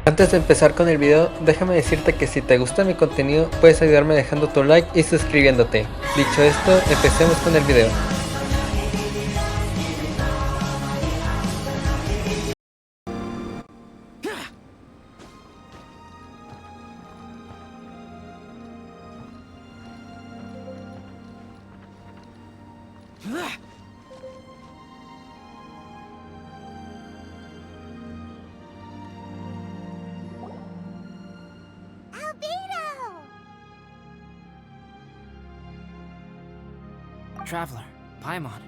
Antes de empezar con el video, déjame decirte que si te gusta mi contenido, puedes ayudarme dejando tu like y suscribiéndote. Dicho esto, empecemos con el video. Traveler, Paimon.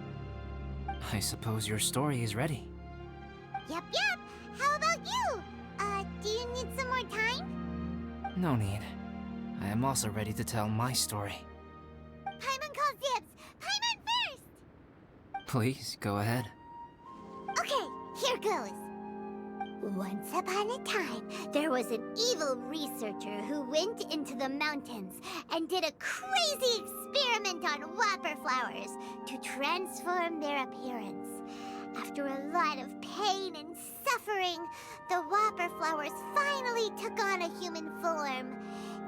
I suppose your story is ready. Yep. How about you? Do you need some more time? No need. I am also ready to tell my story. Paimon calls dibs! Paimon first! Please, go ahead. Okay, here goes. Once upon a time, there was an evil researcher who went into the mountains and did a crazy experiment on whopper flowers to transform their appearance. After a lot of pain and suffering, the whopper flowers finally took on a human form.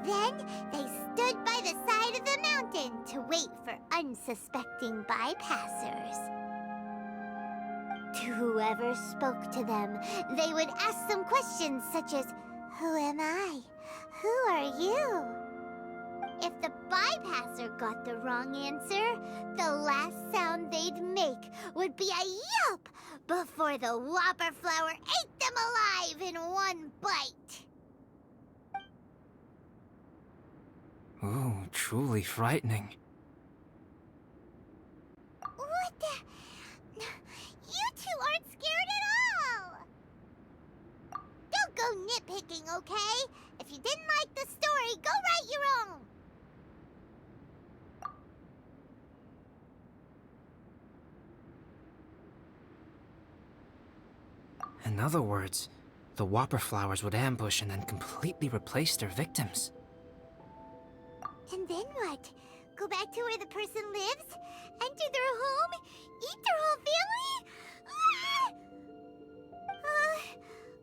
Then, they stood by the side of the mountain to wait for unsuspecting bypassers. To whoever spoke to them, they would ask some questions such as, "Who am I? Who are you?" If the bypasser got the wrong answer, the last sound they'd make would be a yelp before the whopper flower ate them alive in one bite. Ooh, truly frightening. What the? You two aren't scared at all! Don't go nitpicking, okay? If you didn't like the story, go write your own! In other words, the whopper flowers would ambush and then completely replace their victims. And then what? Go back to where the person lives? Enter their home? Eat their whole family?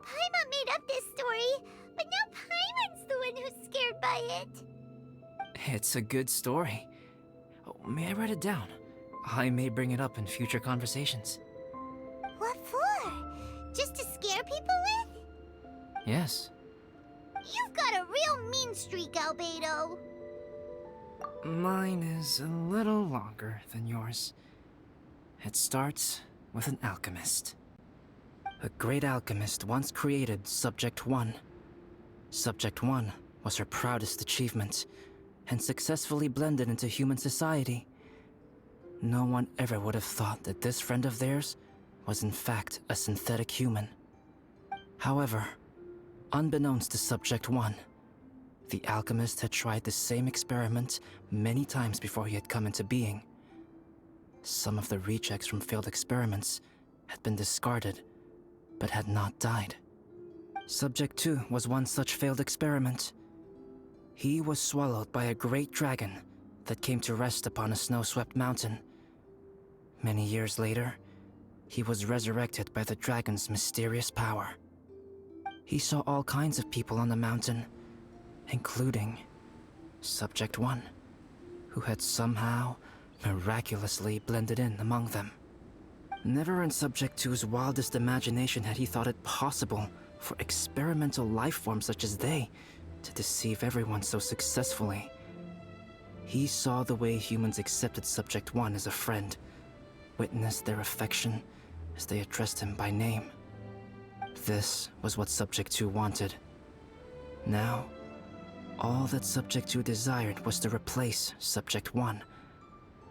Paimon made up this story, but now Paimon's the one who's scared by it. It's a good story. Oh, may I write it down? I may bring it up in future conversations. What for? Just to scare people with? Yes. You've got a real mean streak, Albedo. Mine is a little longer than yours. It starts with an alchemist. A great alchemist once created Subject 1. Subject 1 was her proudest achievement, and successfully blended into human society. No one ever would have thought that this friend of theirs was in fact a synthetic human. However, unbeknownst to Subject 1, the alchemist had tried the same experiment many times before he had come into being. Some of the rejects from failed experiments had been discarded, but had not died. Subject 2 was one such failed experiment. He was swallowed by a great dragon that came to rest upon a snow-swept mountain. Many years later, he was resurrected by the dragon's mysterious power. He saw all kinds of people on the mountain, including Subject 1, who had somehow miraculously blended in among them. Never in Subject 2's wildest imagination had he thought it possible for experimental life forms such as they to deceive everyone so successfully. He saw the way humans accepted Subject 1 as a friend, witnessed their affection as they addressed him by name. This was what Subject 2 wanted. Now, all that Subject 2 desired was to replace Subject 1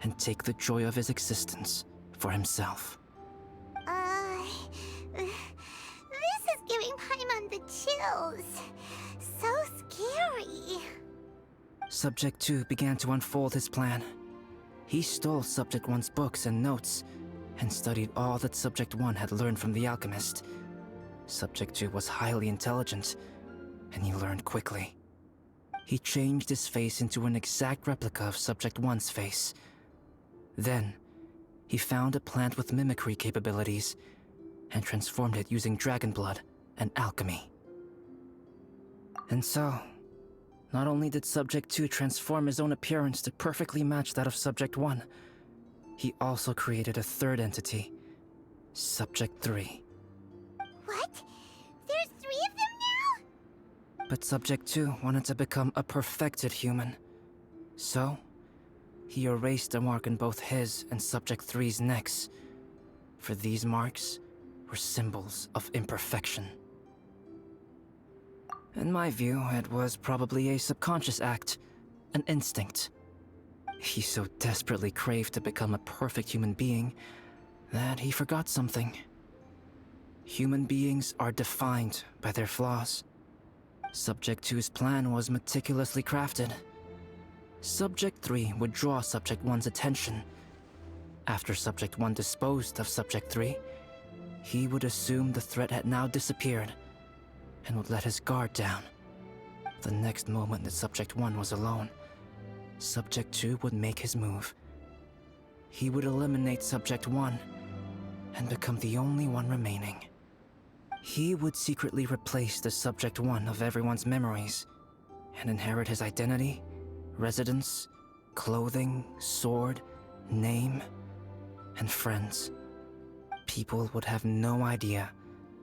and take the joy of his existence for himself. This is giving Paimon the chills. So scary. Subject 2 began to unfold his plan. He stole Subject 1's books and notes, and studied all that Subject 1 had learned from the alchemist. Subject 2 was highly intelligent, and he learned quickly. He changed his face into an exact replica of Subject 1's face. Then, he found a plant with mimicry capabilities, and transformed it using dragon blood and alchemy. And so, not only did Subject 2 transform his own appearance to perfectly match that of Subject 1, he also created a third entity, Subject 3. What? There's 3 of them now? But Subject 2 wanted to become a perfected human. So, he erased a mark in both his and Subject 3's necks, for these marks were symbols of imperfection. In my view, it was probably a subconscious act, an instinct. He so desperately craved to become a perfect human being that he forgot something. Human beings are defined by their flaws. Subject 2's plan was meticulously crafted. Subject 3 would draw Subject 1's attention. After Subject 1 disposed of Subject 3, he would assume the threat had now disappeared and would let his guard down. The next moment that Subject 1 was alone, Subject 2 would make his move. He would eliminate Subject 1 and become the only one remaining. He would secretly replace the Subject 1 of everyone's memories and inherit his identity, residence, clothing, sword, name, and friends. People would have no idea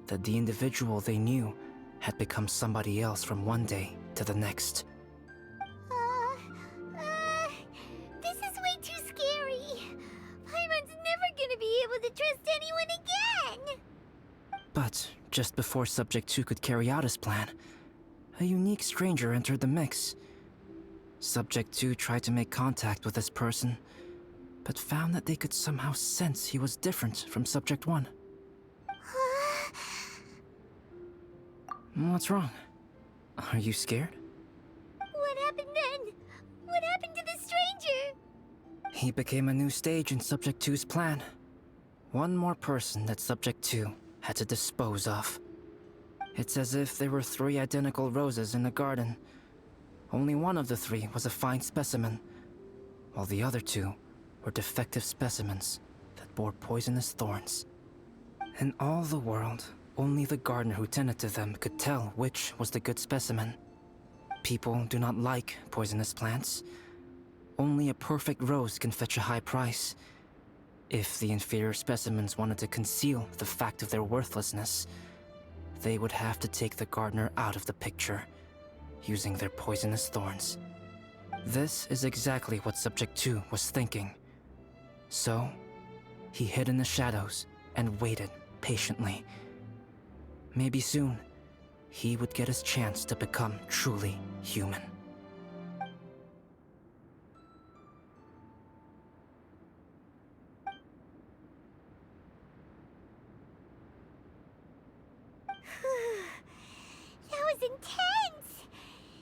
that the individual they knew had become somebody else from one day to the next. This is way too scary. Paimon's never gonna be able to trust anyone again. But just before Subject 2 could carry out his plan, a unique stranger entered the mix. Subject 2 tried to make contact with this person, but found that they could somehow sense he was different from Subject 1. What's wrong? Are you scared? What happened then? What happened to the stranger? He became a new stage in Subject 2's plan. One more person that Subject 2 had to dispose of. It's as if there were 3 identical roses in a garden. Only one of the 3 was a fine specimen, while the other 2 were defective specimens that bore poisonous thorns. In all the world, only the gardener who tended to them could tell which was the good specimen. People do not like poisonous plants. Only a perfect rose can fetch a high price. If the inferior specimens wanted to conceal the fact of their worthlessness, they would have to take the gardener out of the picture, using their poisonous thorns. This is exactly what Subject 2 was thinking. So, he hid in the shadows and waited patiently. Maybe soon, he would get his chance to become truly human. That was intense!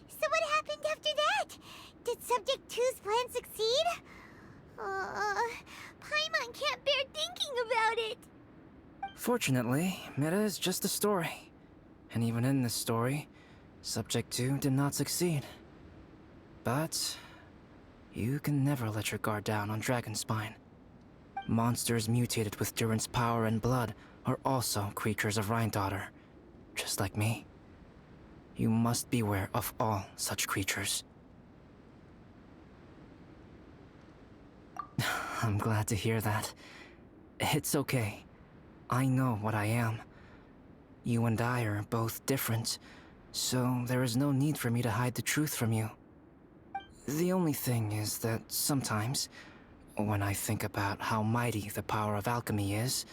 So what happened after that? Did Subject 2's plan succeed? Paimon can't bear thinking about it! Fortunately, it is just a story. And even in this story, Subject 2 did not succeed. But you can never let your guard down on Dragonspine. Monsters mutated with Durin's power and blood are also creatures of Rhine-Daughter, just like me. You must beware of all such creatures. I'm glad to hear that. It's okay. I know what I am. You and I are both different, so there is no need for me to hide the truth from you. The only thing is that sometimes, when I think about how mighty the power of alchemy is,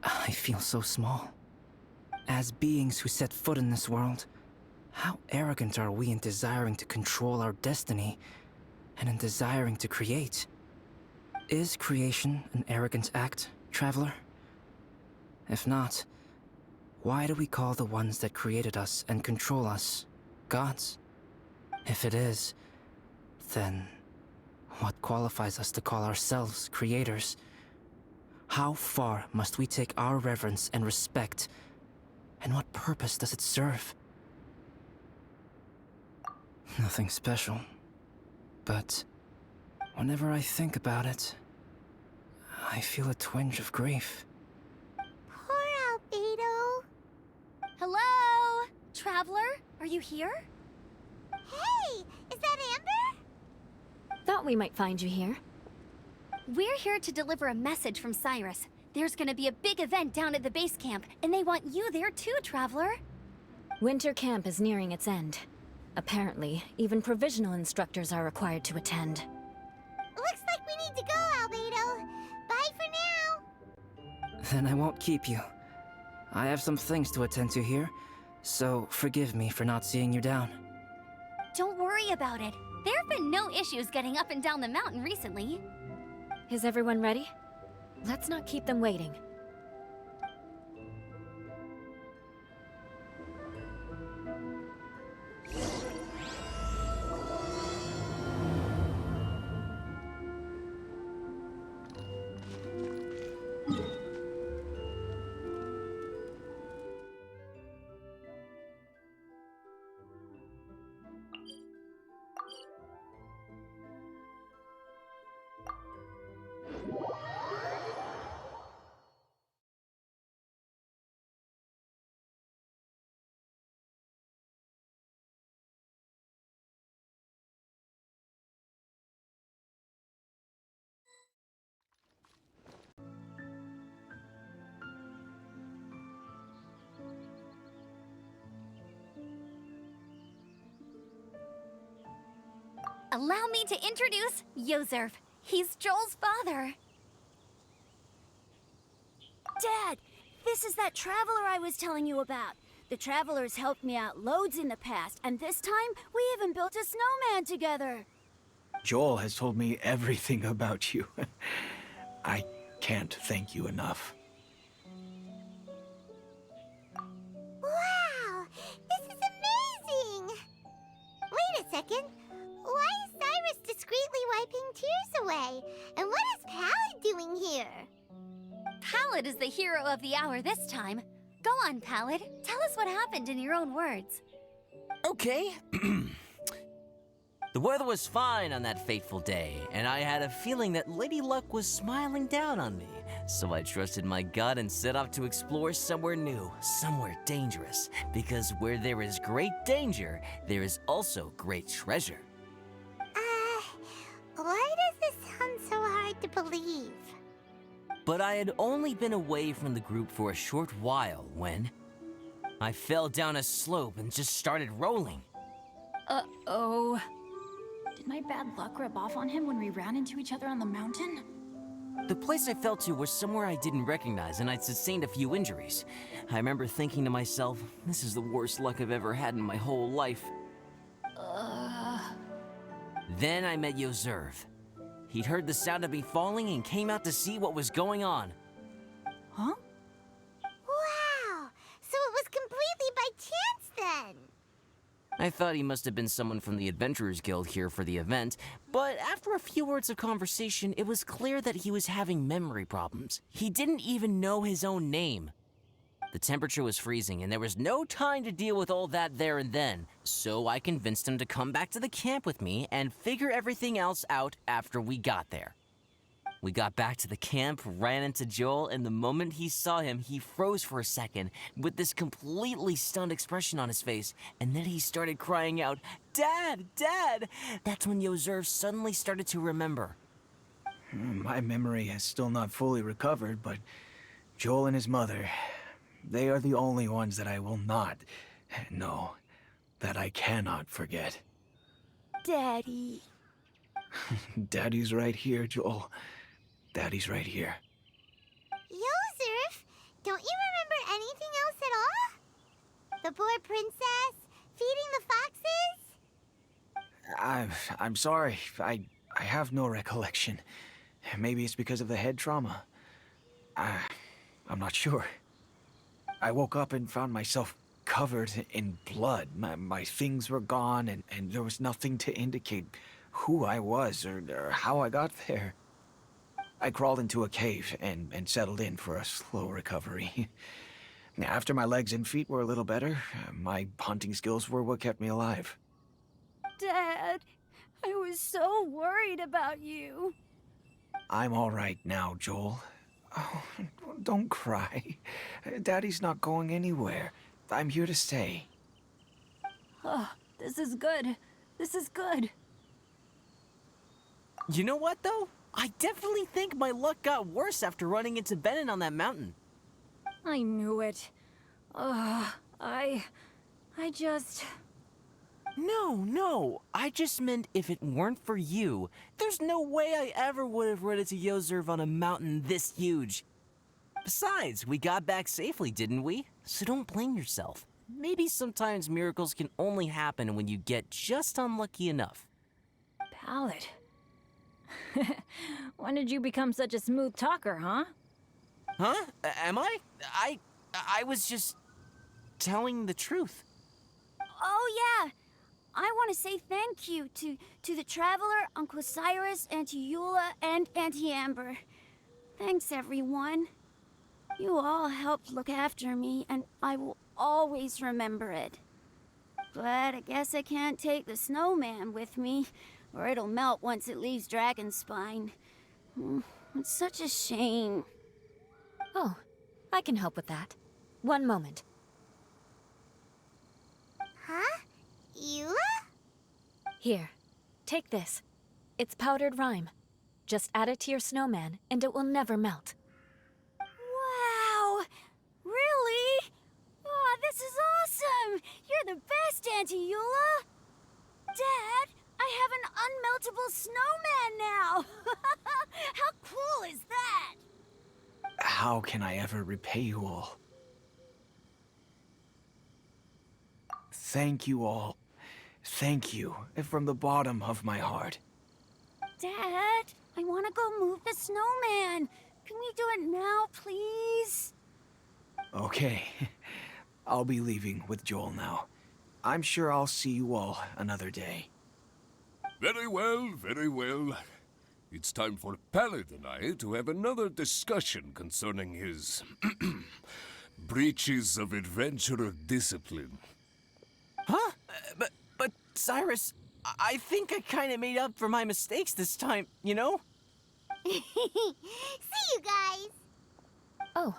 I feel so small. As beings who set foot in this world, how arrogant are we in desiring to control our destiny and in desiring to create? Is creation an arrogant act, traveler? If not, why do we call the ones that created us and control us gods? If it is, then what qualifies us to call ourselves creators? How far must we take our reverence and respect, and what purpose does it serve? Nothing special, but whenever I think about it, I feel a twinge of grief. Poor Albedo. Hello? Traveler? Are you here? Hey, is that Amber? Thought we might find you here. We're here to deliver a message from Cyrus. There's gonna be a big event down at the base camp, and they want you there too, Traveler. Winter camp is nearing its end. Apparently, even provisional instructors are required to attend. Looks like we need to go, Albedo. Bye for now. Then I won't keep you. I have some things to attend to here, so forgive me for not seeing you down. Don't worry about it. There have been no issues getting up and down the mountain recently. Is everyone ready? Let's not keep them waiting. Allow me to introduce Yozerv. He's Joel's father. Dad, this is that traveler I was telling you about. The traveler's helped me out loads in the past, and this time we even built a snowman together. Joel has told me everything about you. I can't thank you enough. Wow, this is amazing! Wait a second. Why is Cyrus discreetly wiping tears away? And what is Pallid doing here? Pallid is the hero of the hour this time. Go on, Pallid. Tell us what happened in your own words. Okay. The weather was fine on that fateful day, and I had a feeling that Lady Luck was smiling down on me. So I trusted my gut and set off to explore somewhere new, somewhere dangerous. Because where there is great danger, there is also great treasure. Why does this sound so hard to believe? But I had only been away from the group for a short while when I fell down a slope and just started rolling. Uh-oh. Did my bad luck rub off on him when we ran into each other on the mountain? The place I fell to was somewhere I didn't recognize, and I'd sustained a few injuries. I remember thinking to myself, this is the worst luck I've ever had in my whole life. Then I met Yozerv. He'd heard the sound of me falling and came out to see what was going on. Huh? Wow, so it was completely by chance then. I thought he must have been someone from the Adventurers Guild here for the event, but after a few words of conversation, it was clear that he was having memory problems. He didn't even know his own name. The temperature was freezing, and there was no time to deal with all that there and then, so I convinced him to come back to the camp with me and figure everything else out after we got there. We got back to the camp, ran into Joel, and the moment he saw him, he froze for a second with this completely stunned expression on his face, and then he started crying out, "Dad! Dad!" That's when Yozerv suddenly started to remember. My memory has still not fully recovered, but Joel and his mother, they are the only ones that I will not, no, that I cannot forget. Daddy. Daddy's right here, Joel. Daddy's right here. Yozerf, don't you remember anything else at all? The poor princess, feeding the foxes? I'm sorry. I have no recollection. Maybe it's because of the head trauma. I'm not sure. I woke up and found myself covered in blood. My things were gone, and there was nothing to indicate who I was or how I got there. I crawled into a cave and settled in for a slow recovery. After my legs and feet were a little better, my hunting skills were what kept me alive. Dad, I was so worried about you. I'm all right now, Joel. Oh, don't cry. Daddy's not going anywhere. I'm here to stay. Oh, this is good. This is good. You know what, though? I definitely think my luck got worse after running into Benin on that mountain. I knew it. I just... No. I just meant if it weren't for you, there's no way I ever would have run into Yozerv on a mountain this huge. Besides, we got back safely, didn't we? So don't blame yourself. Maybe sometimes miracles can only happen when you get just unlucky enough. Ballad. When did you become such a smooth talker, huh? Huh? Am I? I was just telling the truth. Oh, yeah. I want to say thank you to the Traveler, Uncle Cyrus, Auntie Eula, and Auntie Amber. Thanks, everyone. You all helped look after me, and I will always remember it. But I guess I can't take the snowman with me, or it'll melt once it leaves Dragonspine. It's such a shame. Oh, I can help with that. One moment. Huh? Eula? Here, take this. It's powdered rime. Just add it to your snowman, and it will never melt. Wow! Really? Oh, this is awesome! You're the best, Auntie Eula! Dad, I have an unmeltable snowman now! How cool is that? How can I ever repay you all? Thank you all. Thank you from the bottom of my heart. Dad, I want to go move the snowman. Can we do it now, please? Okay, I'll be leaving with Joel now. I'm sure I'll see you all another day. Very well, very well. It's time for Pallid and I to have another discussion concerning his breaches of adventurer discipline. Huh? But Cyrus, I think I kind of made up for my mistakes this time, you know? See you guys! Oh,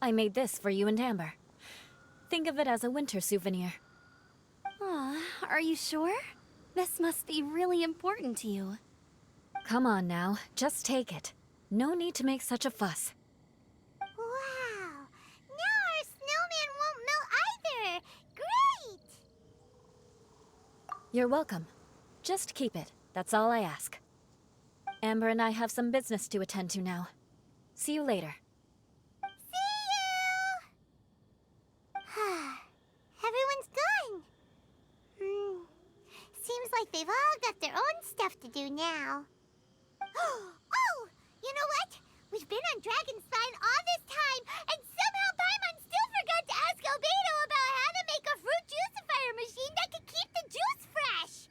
I made this for you and Amber. Think of it as a winter souvenir. Are you sure? This must be really important to you. Come on now, just take it. No need to make such a fuss. Wow! Now our snowman won't melt either! Great! You're welcome. Just keep it, that's all I ask. Amber and I have some business to attend to now. See you later. See you! Everyone's gone. Seems like they've all got their own stuff to do now. Oh! You know what? We've been on Dragonspine all this time, and somehow Paimon still forgot to ask Albedo about how to make a fruit juicifier machine that can keep the juice fresh.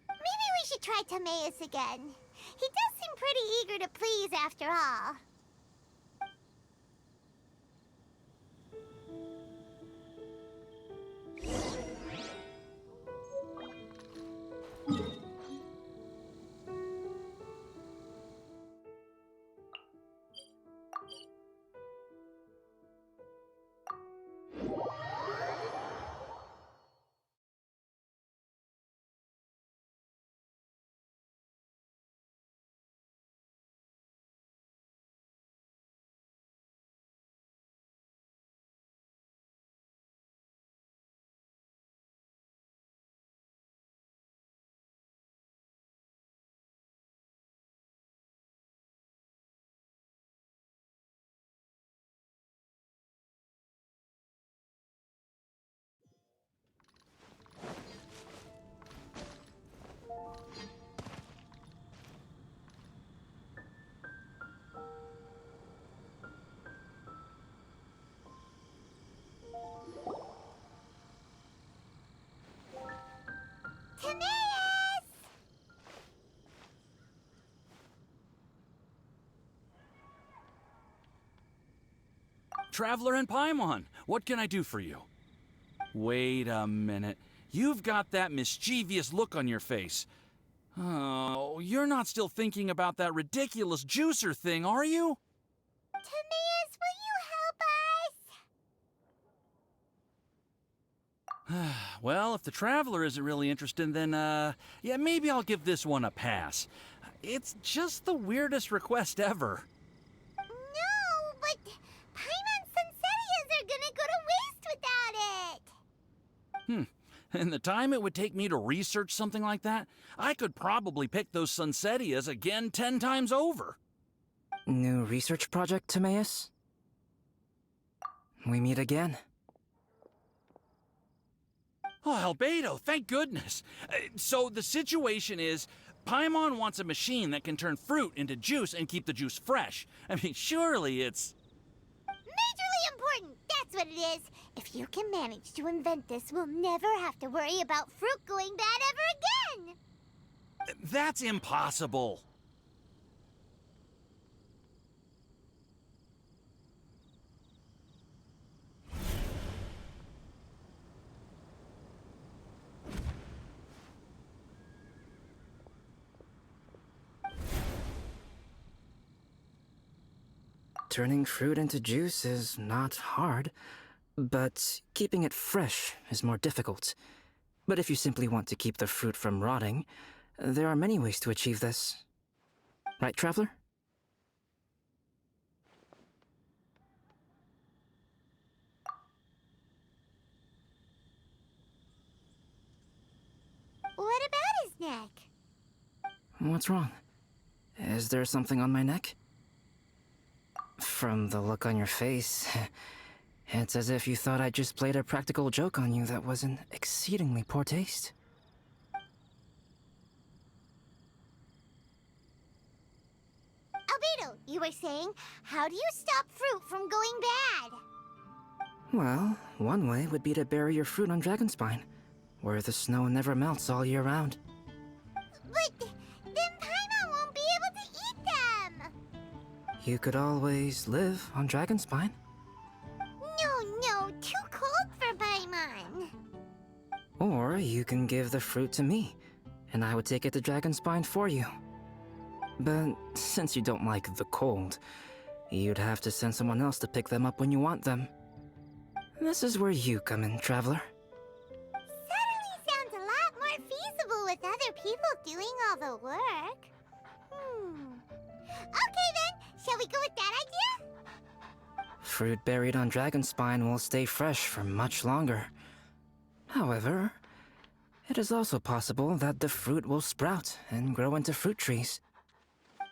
Maybe we should try Timaeus again. He does seem pretty eager to please after all. Timaeus! Traveler and Paimon, what can I do for you? Wait a minute. You've got that mischievous look on your face. Oh, you're not still thinking about that ridiculous juicer thing, are you? Timaeus, will you help us? Well, if the traveler isn't really interested, then, yeah, maybe I'll give this one a pass. It's just the weirdest request ever. No, but Paimon's Sunsettias are gonna go to waste without it! In the time it would take me to research something like that, I could probably pick those Sunsettias again 10 times over. New research project, Timaeus? We meet again. Oh, Albedo, thank goodness. So the situation is, Paimon wants a machine that can turn fruit into juice and keep the juice fresh. I mean, surely it's... Majorly important, that's what it is. If you can manage to invent this, we'll never have to worry about fruit going bad ever again! That's impossible. Turning fruit into juice is not hard, but keeping it fresh is more difficult. But if you simply want to keep the fruit from rotting, there are many ways to achieve this. Right, Traveler? What about his neck? What's wrong? Is there something on my neck? From the look on your face, it's as if you thought I just played a practical joke on you that was in exceedingly poor taste. Albedo, you were saying, how do you stop fruit from going bad? Well, one way would be to bury your fruit on Dragonspine, where the snow never melts all year round. But then Paimon won't be able to eat them! You could always live on Dragonspine. No, too cold for Paimon. Or you can give the fruit to me, and I would take it to Dragonspine for you. But since you don't like the cold, you'd have to send someone else to pick them up when you want them. This is where you come in, Traveler. Suddenly sounds a lot more feasible with other people doing all the work. Okay then, shall we go with that idea? Fruit buried on Dragonspine will stay fresh for much longer. However, it is also possible that the fruit will sprout and grow into fruit trees.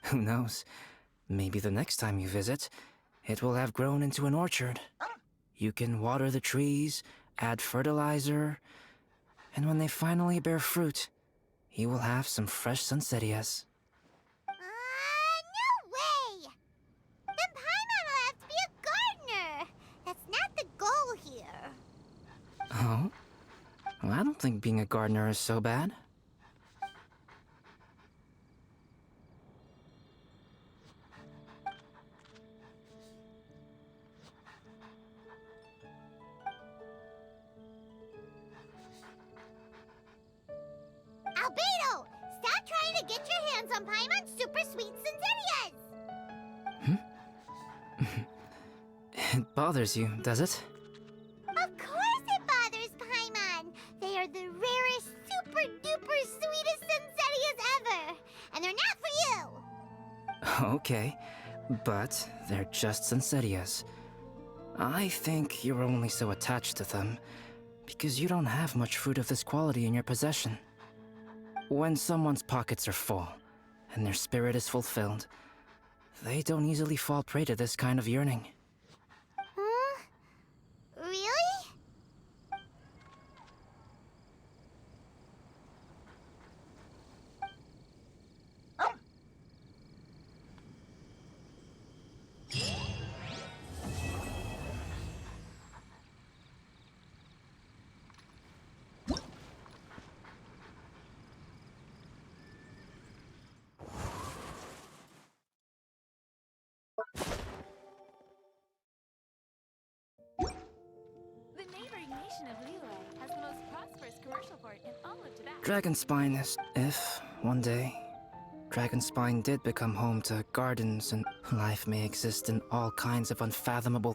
Who knows? Maybe the next time you visit, it will have grown into an orchard. You can water the trees, add fertilizer, and when they finally bear fruit, you will have some fresh Sunsettias. No way! Then Paimon will have to be a gardener! That's not the goal here. Oh? Well, I don't think being a gardener is so bad. Albedo! Stop trying to get your hands on Paimon's super sweet Sunsettias! It bothers you, does it? Of course it bothers Paimon! They are the rarest, super duper sweetest Sunsettias ever! And they're not for you! Okay, but they're just Sunsettias. I think you're only so attached to them because you don't have much fruit of this quality in your possession. When someone's pockets are full and their spirit is fulfilled, they don't easily fall prey to this kind of yearning. Huh? Really? The neighboring nation of Liyue has the most prosperous commercial port in all of Tibet. Dragonspine is... If, one day, Dragonspine did become home to gardens and life may exist in all kinds of unfathomable